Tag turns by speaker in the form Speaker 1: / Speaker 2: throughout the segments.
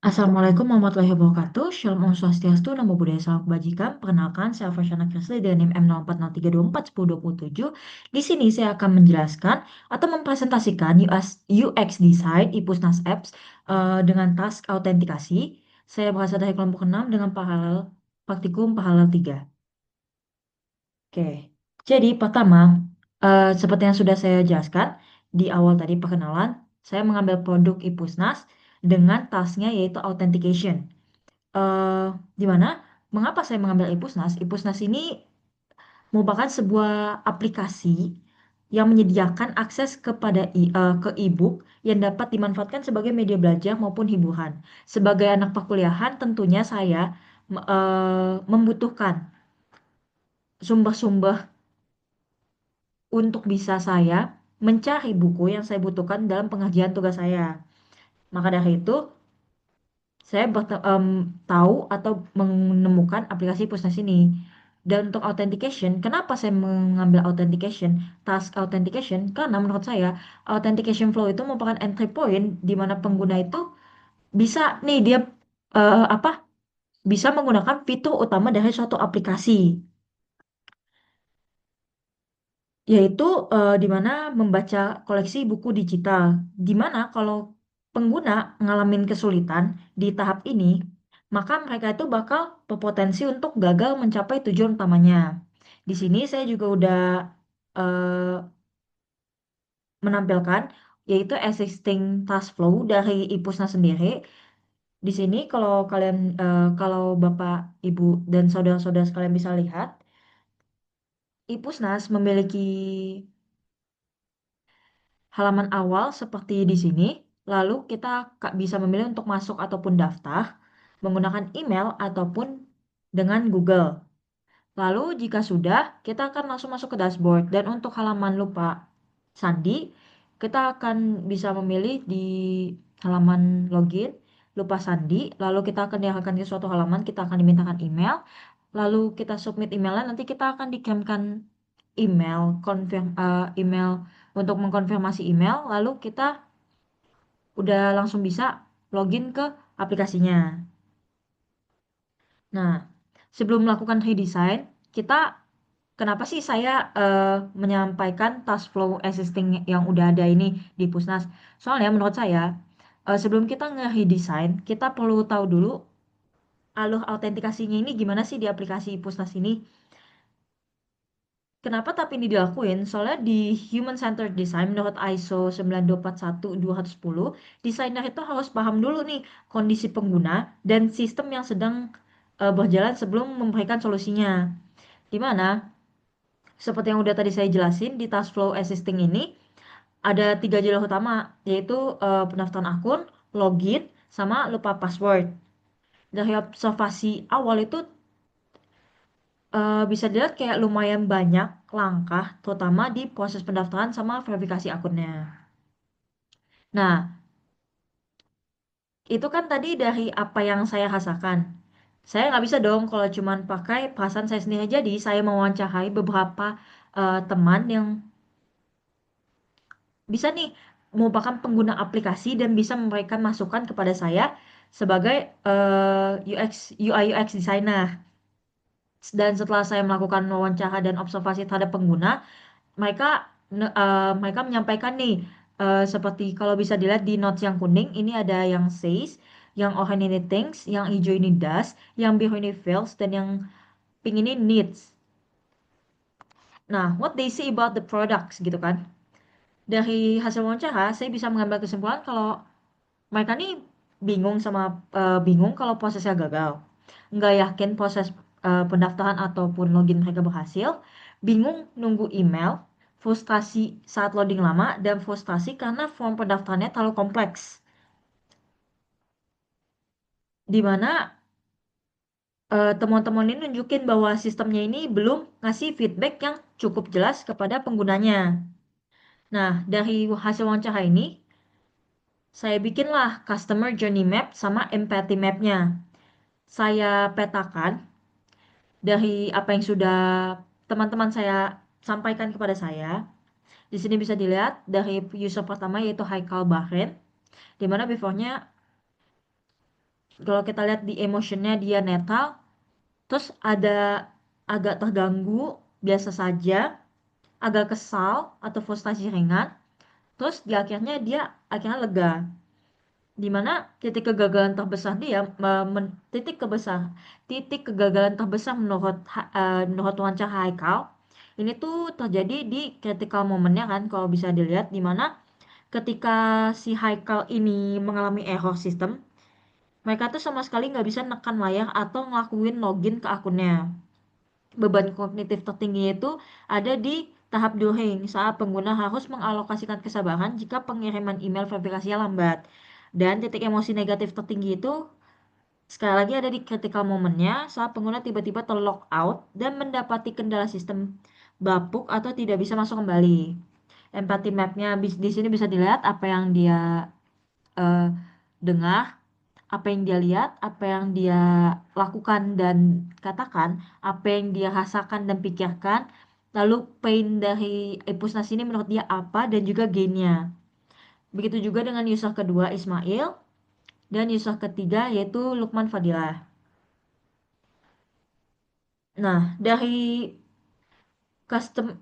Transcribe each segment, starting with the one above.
Speaker 1: Assalamualaikum warahmatullahi wabarakatuh. Shalom Om Swastiastu, Namo Buddhaya, Salam Kebajikan. Perkenalkan, saya Farshana Kresli dengan NIM M0403241027. Di sini saya akan menjelaskan atau mempresentasikan UX Design IPUSNAS Apps dengan task autentikasi. Saya berasal dari kelompok 6 dengan paralel praktikum paralel 3. Oke, jadi pertama, seperti yang sudah saya jelaskan di awal tadi perkenalan, saya mengambil produk IPUSNAS dengan tasknya yaitu authentication. eh di mana mengapa saya mengambil Ipusnas? Ipusnas ini merupakan sebuah aplikasi yang menyediakan akses ke e-book yang dapat dimanfaatkan sebagai media belajar maupun hiburan. Sebagai anak perkuliahan, tentunya saya membutuhkan sumber-sumber untuk bisa saya mencari buku yang saya butuhkan dalam pengerjaan tugas saya. Maka dari itu, saya tahu atau menemukan aplikasi Pusnas ini. Dan untuk authentication, kenapa saya mengambil authentication, task authentication? Karena menurut saya, authentication flow itu merupakan entry point di mana pengguna itu bisa nih dia apa? Bisa menggunakan fitur utama dari suatu aplikasi, yaitu di mana membaca koleksi buku digital. Di mana kalau pengguna ngalamin kesulitan di tahap ini, maka mereka itu bakal berpotensi untuk gagal mencapai tujuan utamanya. Di sini saya juga udah eh, menampilkan yaitu existing task flow dari IPUSNA sendiri. Di sini kalau Bapak, Ibu, dan saudara-saudara sekalian bisa lihat, IPUSNAS memiliki halaman awal seperti di sini. Lalu kita bisa memilih untuk masuk ataupun daftar menggunakan email ataupun dengan Google. Lalu jika sudah, kita akan langsung masuk ke dashboard. Dan untuk halaman lupa sandi, kita akan bisa memilih di halaman login, lupa sandi. Lalu kita akan diarahkan ke suatu halaman, kita akan dimintakan email. Lalu kita submit emailnya, nanti kita akan dikirimkan email untuk mengkonfirmasi email. Lalu kita udah langsung bisa login ke aplikasinya. Nah, sebelum melakukan redesign, kita kenapa sih saya menyampaikan task flow existing yang udah ada ini di Pusnas? Soalnya menurut saya, sebelum kita nge-redesign, kita perlu tahu dulu alur autentikasinya ini gimana sih di aplikasi Pusnas ini. Kenapa tapi ini dilakuin? Soalnya di Human Centered Design menurut ISO 9241210, desainer itu harus paham dulu nih kondisi pengguna dan sistem yang sedang berjalan sebelum memberikan solusinya. Di mana seperti yang udah tadi saya jelasin di task flow existing ini ada tiga jalur utama, yaitu pendaftaran akun, login, sama lupa password. Dari observasi awal itu bisa dilihat kayak lumayan banyak langkah, terutama di proses pendaftaran sama verifikasi akunnya. Nah, itu kan tadi dari apa yang saya rasakan. Saya nggak bisa dong kalau cuman pakai perasaan saya sendiri. Jadi, saya mewawancarai beberapa teman yang bisa nih merupakan pengguna aplikasi dan bisa memberikan masukan kepada saya sebagai UI UX designer. Dan setelah saya melakukan wawancara dan observasi terhadap pengguna, mereka mereka menyampaikan nih seperti kalau bisa dilihat di notes yang kuning ini ada yang says, yang oranye ini thinks, yang hijau ini does, yang biru ini feels, dan yang pink ini needs. Nah, what they say about the products gitu kan. Dari hasil wawancara, saya bisa mengambil kesimpulan kalau mereka nih bingung kalau prosesnya gagal. Nggak yakin proses pendaftaran ataupun login mereka berhasil. Bingung nunggu email. Frustrasi saat loading lama. Dan frustrasi karena form pendaftarannya terlalu kompleks. Di mana temuan-temuan ini nunjukin bahwa sistemnya ini belum ngasih feedback yang cukup jelas kepada penggunanya. Nah, dari hasil wawancara ini, saya bikinlah customer journey map sama empathy map-nya. Saya petakan dari apa yang sudah teman-teman saya sampaikan kepada saya. Di sini bisa dilihat dari user pertama yaitu Haikal Bahren, di mana before-nya Kalau kita lihat di emotionnya dia netral, terus ada agak terganggu, biasa saja, agak kesal atau frustasi ringan, terus di akhirnya dia akhirnya lega. Di mana titik kegagalan terbesar dia, titik kegagalan terbesar menurut wawancara Haikal, ini tuh terjadi di critical momennya kan, kalau bisa dilihat di mana ketika si Haikal ini mengalami error sistem, mereka tuh sama sekali nggak bisa nekan layar atau ngelakuin login ke akunnya. Beban kognitif tertinggi itu ada di tahap during saat pengguna harus mengalokasikan kesabaran jika pengiriman email verifikasinya lambat. Dan titik emosi negatif tertinggi itu sekali lagi ada di critical momennya saat pengguna tiba-tiba terlog out dan mendapati kendala sistem bapuk atau tidak bisa masuk kembali. Empathy mapnya di sini bisa dilihat apa yang dia eh, dengar, apa yang dia lihat, apa yang dia lakukan dan katakan, apa yang dia rasakan dan pikirkan, lalu pain dari Epusnas ini menurut dia apa dan juga gainnya. Begitu juga dengan user kedua Ismail dan user ketiga yaitu Lukman Fadilah. Nah, dari custom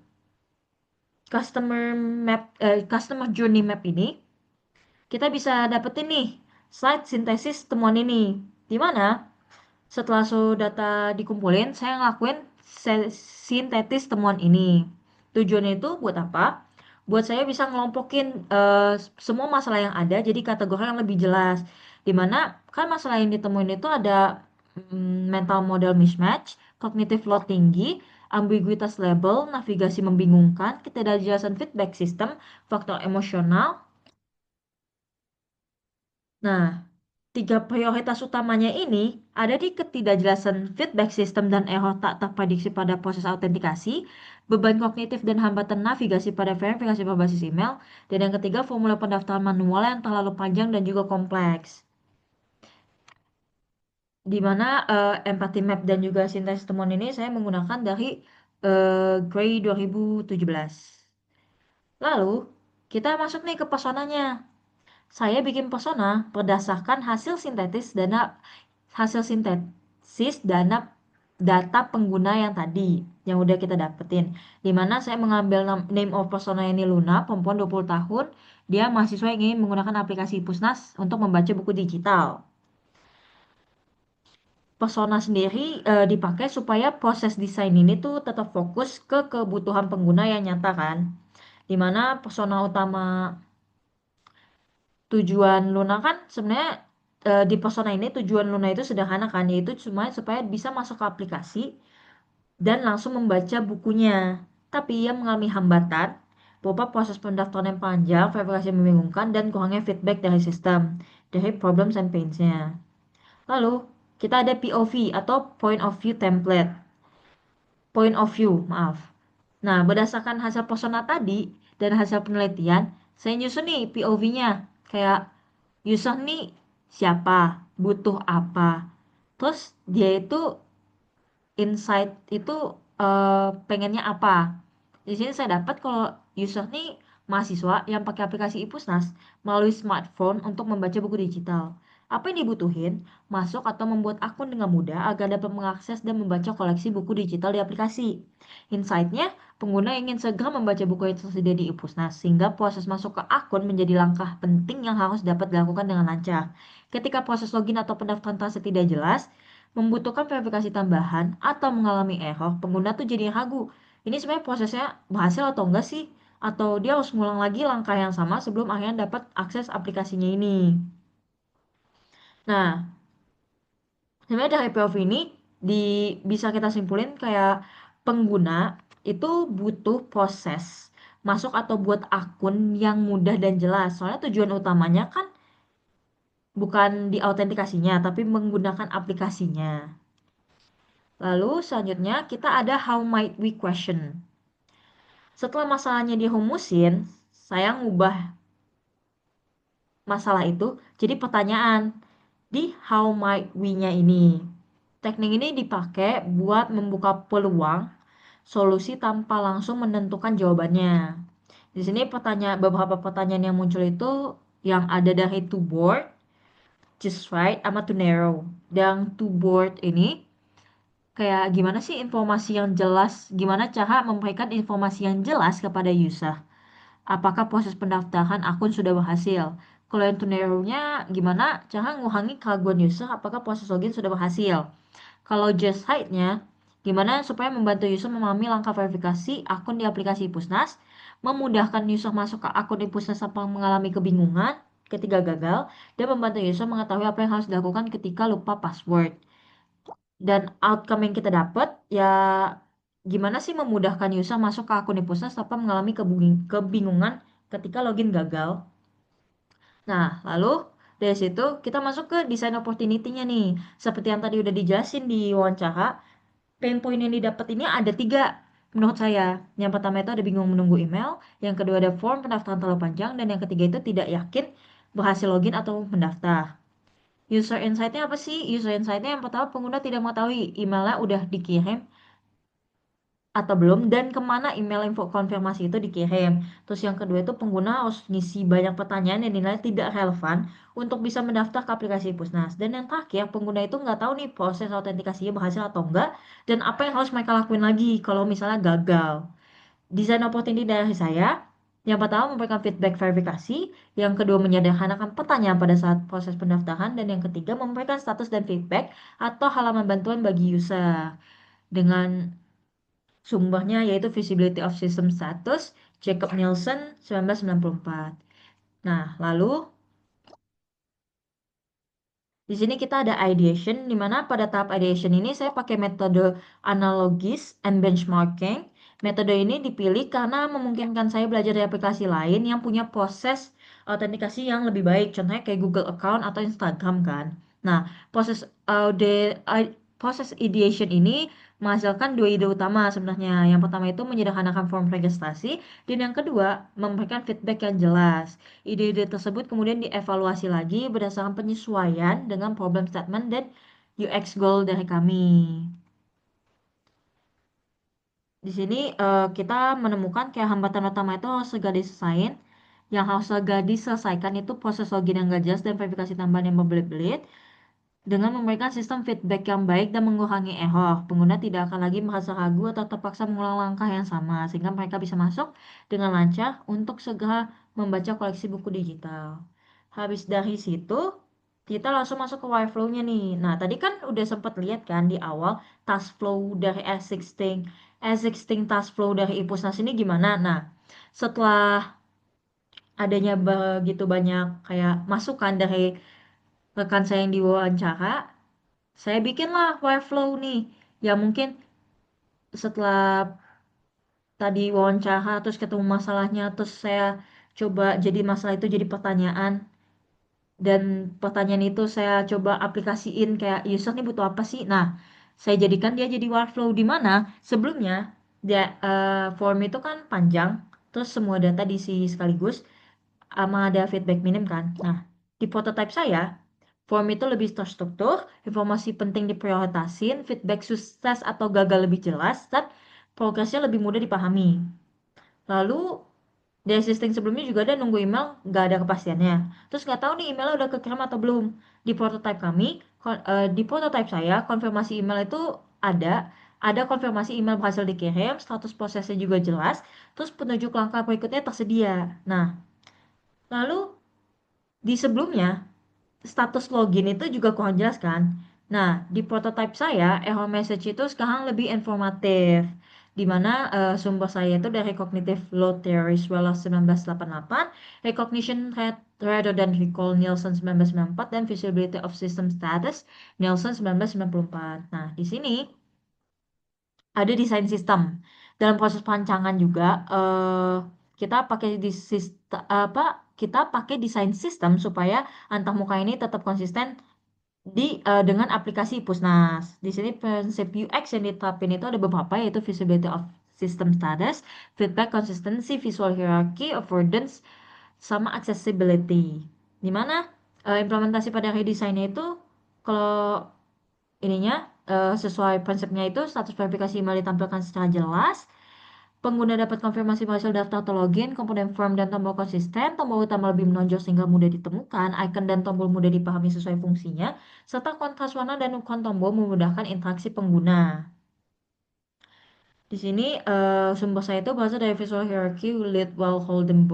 Speaker 1: customer journey map ini kita bisa dapetin nih slide sintesis temuan ini. Di mana setelah seluruh data dikumpulin, saya ngelakuin sintetis temuan ini. Tujuannya itu buat apa? Buat saya bisa ngelompokin semua masalah yang ada jadi kategori yang lebih jelas. Dimana kan masalah yang ditemuin itu ada mental model mismatch, cognitive load tinggi, ambiguitas label, navigasi membingungkan, ketidakjelasan feedback system, faktor emosional. Nah, tiga prioritas utamanya ini ada di ketidakjelasan feedback system dan error tak terprediksi pada proses autentikasi, beban kognitif dan hambatan navigasi pada verifikasi berbasis email, dan yang ketiga formula pendaftaran manual yang terlalu panjang dan juga kompleks. Di mana empathy map dan juga sintesis temuan ini saya menggunakan dari Gray 2017. Lalu, kita masuk nih ke personanya. Saya bikin persona berdasarkan hasil sintesis data pengguna yang tadi yang udah kita dapetin. Dimana saya mengambil name of persona ini Luna, perempuan 20 tahun, dia mahasiswa yang ingin menggunakan aplikasi Pusnas untuk membaca buku digital. Persona sendiri dipakai supaya proses desain ini tuh tetap fokus ke kebutuhan pengguna yang nyata kan. Dimana persona utama tujuan Luna kan sebenarnya di persona ini tujuan Luna itu sederhana kan, yaitu cuma supaya bisa masuk ke aplikasi dan langsung membaca bukunya. Tapi ia mengalami hambatan berupa proses pendaftaran yang panjang, verifikasi yang membingungkan, dan kurangnya feedback dari sistem, dari problems and pains-nya. Lalu, kita ada POV atau Point of View Template. Point of View, maaf. Nah, berdasarkan hasil persona tadi dan hasil penelitian, saya nyusun nih POV-nya. Kayak user nih siapa, butuh apa. Terus dia itu insight itu pengennya apa. Di sini saya dapat kalau user nih mahasiswa yang pakai aplikasi Ipusnas melalui smartphone untuk membaca buku digital. Apa yang dibutuhin? Masuk atau membuat akun dengan mudah agar dapat mengakses dan membaca koleksi buku digital di aplikasi. Insight-nya, pengguna ingin segera membaca buku yang tersedia di Ipusnas, sehingga proses masuk ke akun menjadi langkah penting yang harus dapat dilakukan dengan lancar. Ketika proses login atau pendaftaran transaksi tidak jelas, membutuhkan verifikasi tambahan, atau mengalami error, pengguna tuh jadi ragu. Ini sebenarnya prosesnya berhasil atau enggak sih? Atau dia harus ngulang lagi langkah yang sama sebelum akhirnya dapat akses aplikasinya ini. Nah, sebenarnya dari POV ini bisa kita simpulin kayak pengguna itu butuh proses masuk atau buat akun yang mudah dan jelas. Soalnya tujuan utamanya kan bukan di autentikasinya, tapi menggunakan aplikasinya. Lalu selanjutnya kita ada how might we question. Setelah masalahnya dihumusin, saya ngubah masalah itu jadi pertanyaan di how might we-nya ini. Teknik ini dipakai buat membuka peluang solusi tanpa langsung menentukan jawabannya. Di sini beberapa pertanyaan yang muncul itu yang ada dari to board, just right sama too narrow. Dan too broad ini kayak gimana sih informasi yang jelas, gimana cara memberikan informasi yang jelas kepada user. Apakah proses pendaftaran akun sudah berhasil? Kalau yang too narrow-nya gimana cara ngurangi keraguan user apakah proses login sudah berhasil? Kalau just hide-nya, gimana supaya membantu user memahami langkah verifikasi akun di aplikasi Pusnas, memudahkan user masuk ke akun di Pusnas tanpa mengalami kebingungan ketika gagal, dan membantu user mengetahui apa yang harus dilakukan ketika lupa password. Dan outcome yang kita dapat ya gimana sih memudahkan user masuk ke akun di Pusnas tanpa mengalami kebingungan ketika login gagal. Nah, lalu dari situ kita masuk ke desain opportunity-nya nih. Seperti yang tadi udah dijelasin di wawancara, pain point yang didapat ini ada tiga menurut saya. Yang pertama itu ada bingung menunggu email, yang kedua ada form pendaftaran terlalu panjang, dan yang ketiga itu tidak yakin berhasil login atau mendaftar. User insight-nya apa sih? User insight-nya yang pertama pengguna tidak mengetahui emailnya udah dikirim atau belum dan kemana email info konfirmasi itu dikirim. Terus yang kedua itu pengguna harus ngisi banyak pertanyaan yang dinilai tidak relevan untuk bisa mendaftar ke aplikasi Pusnas. Dan yang terakhir pengguna itu nggak tahu nih proses autentikasinya berhasil atau enggak dan apa yang harus mereka lakuin lagi kalau misalnya gagal. Desain opportunity dari saya, yang pertama memberikan feedback verifikasi, yang kedua menyederhanakan pertanyaan pada saat proses pendaftaran, dan yang ketiga memberikan status dan feedback atau halaman bantuan bagi user. Dengan sumbernya yaitu Visibility of System Status, Jacob Nielsen 1994. Nah, lalu di sini kita ada ideation, di mana pada tahap ideation ini saya pakai metode analogis and benchmarking. Metode ini dipilih karena memungkinkan saya belajar dari aplikasi lain yang punya proses autentikasi yang lebih baik. Contohnya kayak Google Account atau Instagram kan. Nah, proses proses ideation ini menghasilkan dua ide utama sebenarnya. Yang pertama itu menyederhanakan form registrasi, dan yang kedua memberikan feedback yang jelas. Ide-ide tersebut kemudian dievaluasi lagi berdasarkan penyesuaian dengan problem statement dan UX goal dari kami. Di sini kita menemukan kayak hambatan utama itu harus segera diselesaikan. Yang harus segera diselesaikan itu proses login yang gak jelas dan verifikasi tambahan yang berbelit-belit. Dengan memberikan sistem feedback yang baik dan mengurangi error, pengguna tidak akan lagi merasa ragu atau terpaksa mengulang langkah yang sama, sehingga mereka bisa masuk dengan lancar untuk segera membaca koleksi buku digital. Habis dari situ, kita langsung masuk ke workflow-nya nih. Nah, tadi kan udah sempat lihat kan di awal task flow dari existing task flow dari Ipusnas ini gimana. Nah, setelah adanya begitu banyak kayak masukan dari rekan saya yang diwawancara, saya bikinlah workflow nih. Ya mungkin setelah tadi wawancara terus ketemu masalahnya terus saya coba jadi masalah itu jadi pertanyaan dan pertanyaan itu saya coba aplikasiin kayak user nih butuh apa sih. Nah, saya jadikan dia jadi workflow di mana sebelumnya dia form itu kan panjang terus semua data diisi sekaligus sama ada feedback minim kan. Nah, di prototype saya form itu lebih terstruktur, informasi penting diprioritasin, feedback sukses atau gagal lebih jelas, dan progresnya lebih mudah dipahami. Lalu di existing sebelumnya juga ada nunggu email, nggak ada kepastiannya. Terus nggak tahu nih emailnya udah kekirim atau belum. Di prototype kami, di prototype saya, konfirmasi email itu ada konfirmasi email berhasil dikirim, status prosesnya juga jelas, terus petunjuk langkah berikutnya tersedia. Nah, lalu di sebelumnya status login itu juga kurang jelas kan. Nah, di prototype saya, error message itu sekarang lebih informatif. Di mana sumber saya itu dari Cognitive Load Theory Wallace 1988, Recognition Rate Rather than Recall Nielsen 1994, dan Visibility of System Status Nielsen 1994. Nah, di sini ada desain sistem. Dalam proses perancangan juga kita pakai di apa kita pakai desain sistem supaya antarmuka ini tetap konsisten dengan aplikasi Pusnas. Di sini prinsip UX yang diterapin itu ada beberapa yaitu visibility of system status, feedback, consistency, visual hierarchy, affordance, sama accessibility. Di mana implementasi pada redesign itu kalau ininya sesuai prinsipnya itu status verifikasi email ditampilkan secara jelas, Pengguna dapat konfirmasi hasil daftar atau login, komponen form dan tombol konsisten, tombol utama lebih menonjol sehingga mudah ditemukan, icon dan tombol mudah dipahami sesuai fungsinya, serta kontras warna dan ikon tombol memudahkan interaksi pengguna. Di sini sumber saya itu berasal dari Visual Hierarchy, Lead Well Holden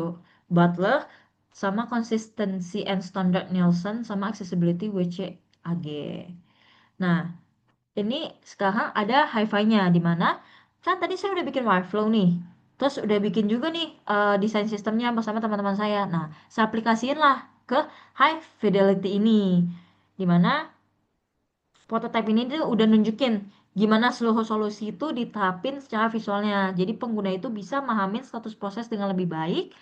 Speaker 1: Butler, sama Consistency and Standard Nielsen, sama Accessibility WCAG. Nah, ini sekarang ada hi-fi-nya di mana kan tadi saya udah bikin workflow nih. Terus udah bikin juga nih desain sistemnya bersama teman-teman saya. Nah, saya aplikasiin lah ke high fidelity ini. Di mana prototype ini tuh udah nunjukin gimana seluruh solusi itu diterapin secara visualnya. Jadi pengguna itu bisa memahami status proses dengan lebih baik,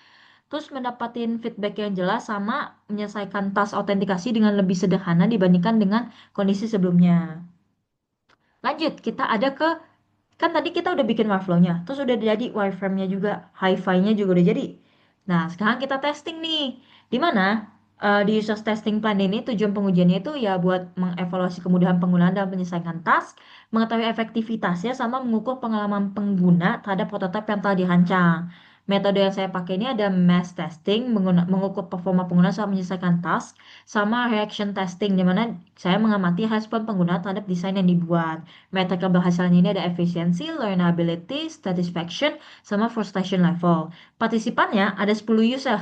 Speaker 1: terus mendapatkan feedback yang jelas sama menyelesaikan task autentikasi dengan lebih sederhana dibandingkan dengan kondisi sebelumnya. Lanjut, kita ada ke kan tadi kita udah bikin workflow-nya, terus udah jadi wireframe-nya juga, hi-fi-nya juga udah jadi. Nah, sekarang kita testing nih. Di mana di user testing plan ini tujuan pengujiannya itu ya buat mengevaluasi kemudahan penggunaan dalam menyelesaikan task, mengetahui efektivitasnya sama mengukur pengalaman pengguna terhadap prototipe yang telah dirancang. Metode yang saya pakai ini ada mass testing, mengukur performa pengguna saat menyelesaikan task, sama reaction testing, di mana saya mengamati respon pengguna terhadap desain yang dibuat. Metric keberhasilan ini ada efisiensi, learnability, satisfaction, sama frustration level. Partisipannya ada 10 user.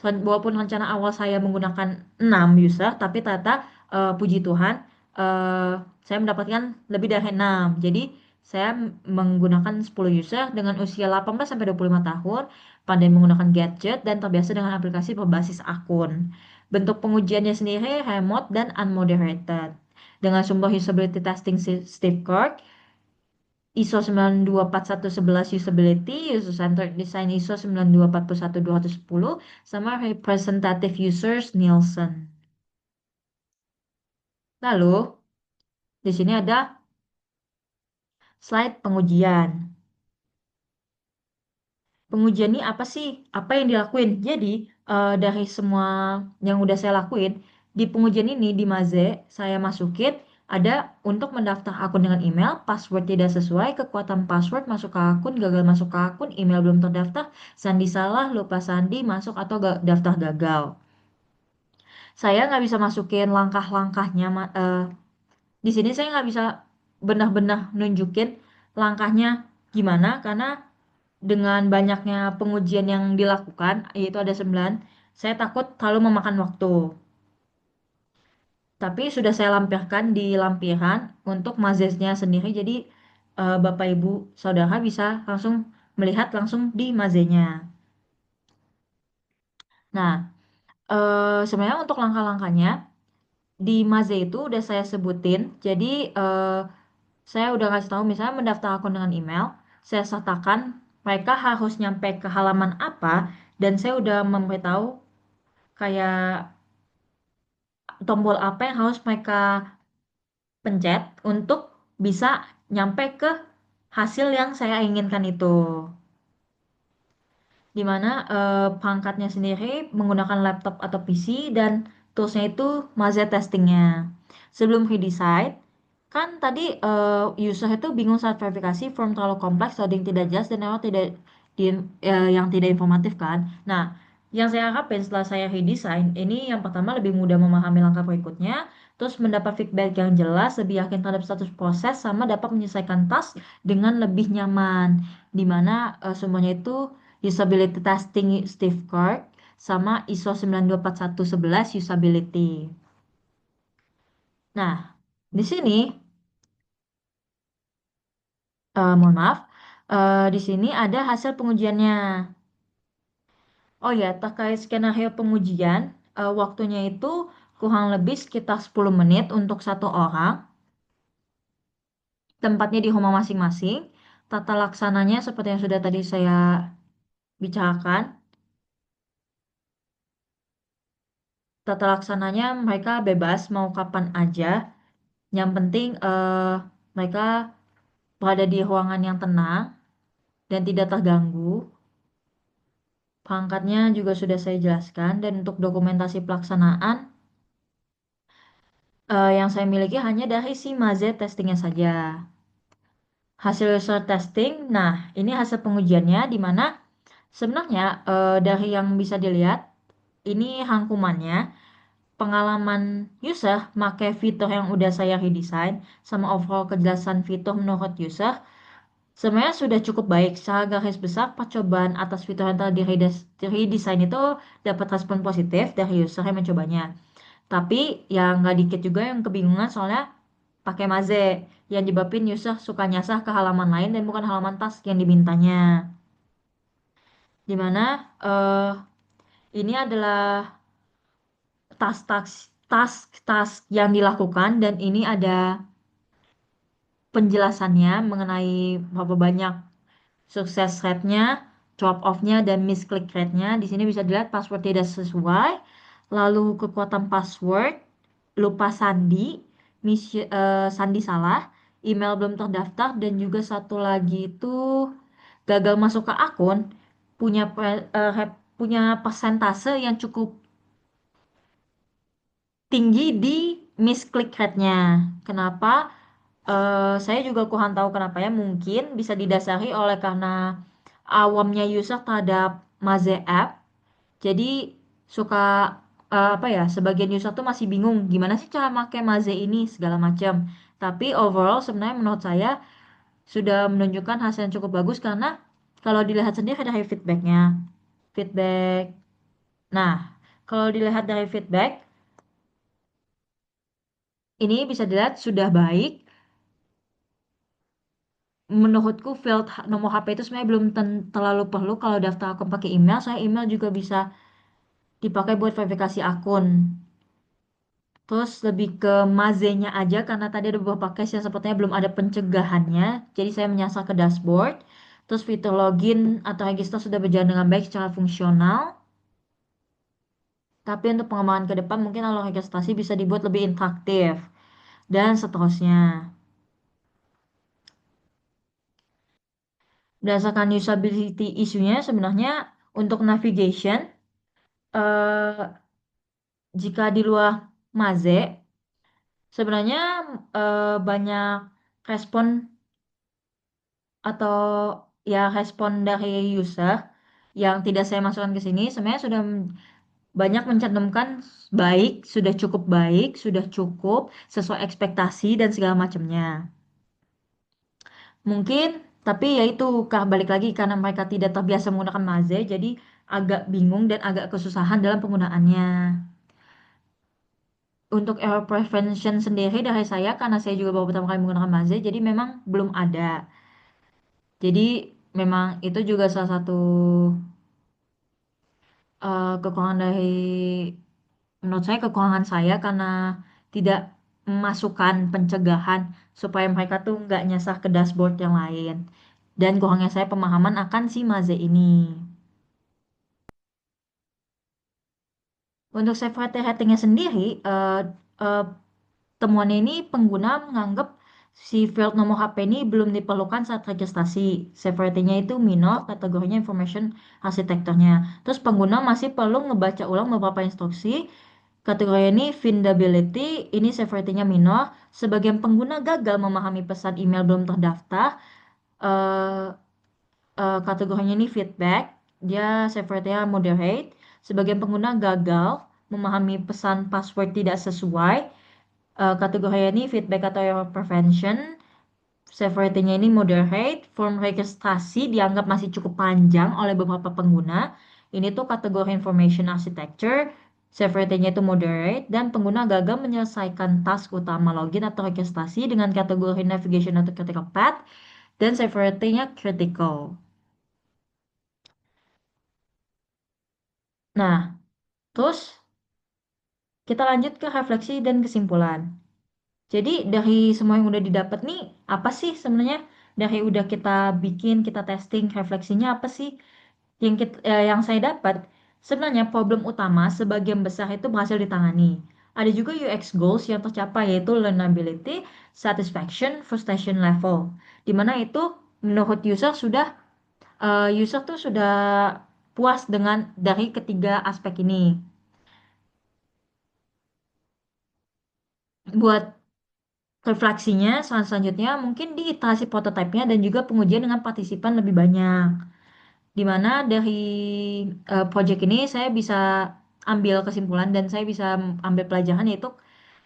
Speaker 1: Walaupun rencana awal saya menggunakan 6 user, tapi ternyata puji Tuhan eh, saya mendapatkan lebih dari 6. Jadi saya menggunakan 10 user dengan usia 18 sampai 25 tahun, pandai menggunakan gadget dan terbiasa dengan aplikasi berbasis akun. Bentuk pengujiannya sendiri remote dan unmoderated. Dengan sumber usability testing Steve Kirk, ISO 924111 usability, user centered design ISO 9241210, sama representative users Nielsen. Lalu, di sini ada slide pengujian. Pengujian ini apa sih? Apa yang dilakuin? Jadi, dari semua yang udah saya lakuin, di pengujian ini di Maze, saya masukin ada untuk mendaftar akun dengan email, password tidak sesuai, kekuatan password, masuk ke akun, gagal masuk ke akun, email belum terdaftar, sandi salah, lupa sandi, masuk atau daftar gagal. Saya nggak bisa masukin langkah-langkahnya, di sini saya nggak bisa benar-benar nunjukin langkahnya gimana, karena dengan banyaknya pengujian yang dilakukan, yaitu ada 9, saya takut terlalu memakan waktu. Tapi sudah saya lampirkan di lampiran untuk mazesnya sendiri, jadi Bapak Ibu Saudara bisa langsung melihat langsung di mazenya. Nah, sebenarnya untuk langkah-langkahnya di maze itu udah saya sebutin. Jadi saya udah kasih tahu misalnya mendaftar akun dengan email, saya sertakan mereka harus nyampe ke halaman apa, dan saya udah memberitahu kayak tombol apa yang harus mereka pencet untuk bisa nyampe ke hasil yang saya inginkan itu. Di mana perangkatnya sendiri menggunakan laptop atau PC dan toolsnya itu Maze testingnya. Sebelum redesign, kan tadi user itu bingung saat verifikasi, form terlalu kompleks, loading tidak jelas, dan error tidak yang tidak informatif kan. Nah, yang saya harapin setelah saya redesign, ini yang pertama lebih mudah memahami langkah berikutnya, terus mendapat feedback yang jelas, lebih yakin terhadap status proses, sama dapat menyelesaikan task dengan lebih nyaman. Dimana semuanya itu usability testing Steve Kirk sama ISO 924111 usability. Nah, di sini mohon maaf, di sini ada hasil pengujiannya. Oh ya, terkait skenario pengujian, waktunya itu kurang lebih sekitar 10 menit untuk satu orang. Tempatnya di rumah masing-masing. Tata laksananya seperti yang sudah tadi saya bicarakan. Tata laksananya mereka bebas mau kapan aja. Yang penting mereka berada di ruangan yang tenang dan tidak terganggu. Perangkatnya juga sudah saya jelaskan, dan untuk dokumentasi pelaksanaan yang saya miliki hanya dari si Maze testingnya saja. Hasil user testing, nah ini hasil pengujiannya di mana sebenarnya dari yang bisa dilihat, ini rangkumannya pengalaman user pakai fitur yang udah saya redesign sama overall kejelasan fitur menurut user sebenarnya sudah cukup baik. Secara garis besar percobaan atas fitur yang telah redesign itu dapat respon positif dari user yang mencobanya. Tapi ya nggak dikit juga yang kebingungan soalnya pakai Maze yang nyebabin user suka nyasar ke halaman lain dan bukan halaman task yang dimintanya. Dimana ini adalah task-task yang dilakukan dan ini ada penjelasannya mengenai berapa banyak sukses rate-nya, drop off-nya, dan misclick rate-nya. Di sini bisa dilihat password tidak sesuai, lalu kekuatan password, lupa sandi, sandi salah, email belum terdaftar, dan juga satu lagi itu gagal masuk ke akun, punya persentase yang cukup tinggi di misclick rate-nya. Kenapa? Saya juga kurang tahu kenapa ya. Mungkin bisa didasari oleh karena awamnya user terhadap Maze app. Jadi suka apa ya? Sebagian user tuh masih bingung gimana sih cara pakai Maze ini segala macam. Tapi overall sebenarnya menurut saya sudah menunjukkan hasil yang cukup bagus karena kalau dilihat sendiri dari feedbacknya, feedback. Nah, kalau dilihat dari feedback ini bisa dilihat sudah baik. Menurutku field nomor HP itu sebenarnya belum terlalu perlu kalau daftar akun pakai email. Saya email juga bisa dipakai buat verifikasi akun. Terus lebih ke mazenya aja karena tadi ada beberapa case yang sepertinya belum ada pencegahannya. Jadi saya menyasar ke dashboard. Terus fitur login atau register sudah berjalan dengan baik secara fungsional. Tapi untuk pengembangan ke depan mungkin kalau registrasi bisa dibuat lebih interaktif dan seterusnya. Berdasarkan usability isunya sebenarnya untuk navigation eh, jika di luar Maze, sebenarnya banyak respon atau ya respon dari user yang tidak saya masukkan ke sini, sebenarnya sudah banyak mencantumkan baik, sudah cukup baik, sudah cukup sesuai ekspektasi dan segala macamnya. Mungkin, tapi ya itu balik lagi karena mereka tidak terbiasa menggunakan Maze, jadi agak bingung dan agak kesusahan dalam penggunaannya. Untuk error prevention sendiri dari saya karena saya juga baru pertama kali menggunakan Maze jadi memang belum ada. Jadi memang itu juga salah satu kekurangan dari menurut saya kekurangan saya karena tidak memasukkan pencegahan supaya mereka tuh nggak nyasar ke dashboard yang lain. Dan kurangnya saya pemahaman akan si Maze ini. Untuk severity ratingnya sendiri, eh, temuannya ini pengguna menganggap si field nomor HP ini belum diperlukan saat registrasi. Severity-nya itu minor, kategorinya information arsitekturnya. Terus pengguna masih perlu ngebaca ulang beberapa instruksi. Kategori ini findability, ini severity-nya minor. Sebagian pengguna gagal memahami pesan email belum terdaftar. Eh, kategorinya ini feedback, dia severity-nya moderate. Sebagian pengguna gagal memahami pesan password tidak sesuai. Kategori ini feedback atau error prevention. Severity-nya ini moderate. Form registrasi dianggap masih cukup panjang oleh beberapa pengguna. Ini tuh kategori information architecture. Severity-nya itu moderate. Dan pengguna gagal menyelesaikan task utama login atau registrasi dengan kategori navigation atau critical path. Dan severity-nya critical. Nah, terus kita lanjut ke refleksi dan kesimpulan. Jadi dari semua yang udah didapat nih, apa sih sebenarnya dari udah kita bikin, kita testing, refleksinya apa sih yang saya dapat? Sebenarnya problem utama sebagian besar itu berhasil ditangani. Ada juga UX goals yang tercapai yaitu learnability, satisfaction, frustration level. Dimana itu menurut user tuh sudah puas dengan dari ketiga aspek ini. Buat Refleksinya selanjutnya mungkin di iterasi prototipenya dan juga pengujian dengan partisipan lebih banyak. Di mana dari project ini saya bisa ambil kesimpulan dan saya bisa ambil pelajaran yaitu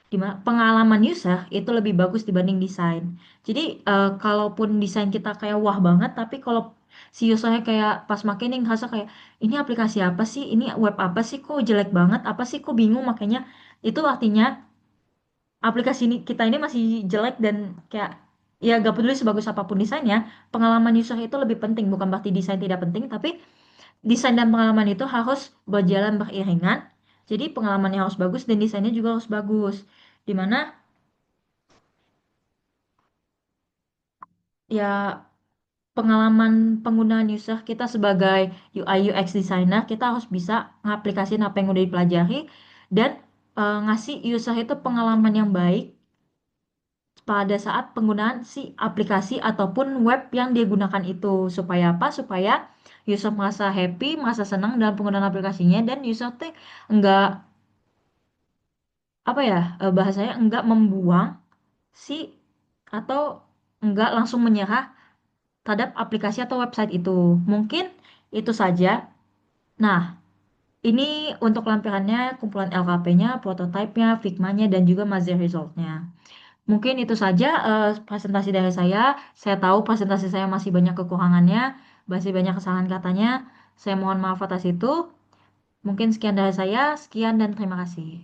Speaker 1: di mana pengalaman user itu lebih bagus dibanding desain. Jadi kalaupun desain kita kayak wah banget, tapi kalau si usernya kayak pas make ini ngerasa kayak ini aplikasi apa sih, ini web apa sih, kok jelek banget, apa sih, kok bingung makanya itu artinya aplikasi ini kita ini masih jelek dan kayak ya gak peduli sebagus apapun desainnya, pengalaman user itu lebih penting. Bukan berarti desain tidak penting, tapi desain dan pengalaman itu harus berjalan beriringan. Jadi pengalamannya harus bagus dan desainnya juga harus bagus. Dimana ya pengalaman penggunaan user kita sebagai UI UX designer, kita harus bisa ngaplikasiin apa yang udah dipelajari dan ngasih user itu pengalaman yang baik pada saat penggunaan si aplikasi ataupun web yang dia gunakan itu. Supaya apa? Supaya user merasa happy, merasa senang dalam penggunaan aplikasinya dan user teh enggak apa ya bahasanya enggak membuang si atau enggak langsung menyerah terhadap aplikasi atau website itu. Mungkin itu saja. Nah, ini untuk lampirannya, kumpulan LKP-nya, prototipenya, Figma-nya, dan juga Maze result-nya. Mungkin itu saja presentasi dari saya. Saya tahu presentasi saya masih banyak kekurangannya, masih banyak kesalahan katanya. Saya mohon maaf atas itu. Mungkin sekian dari saya. Sekian dan terima kasih.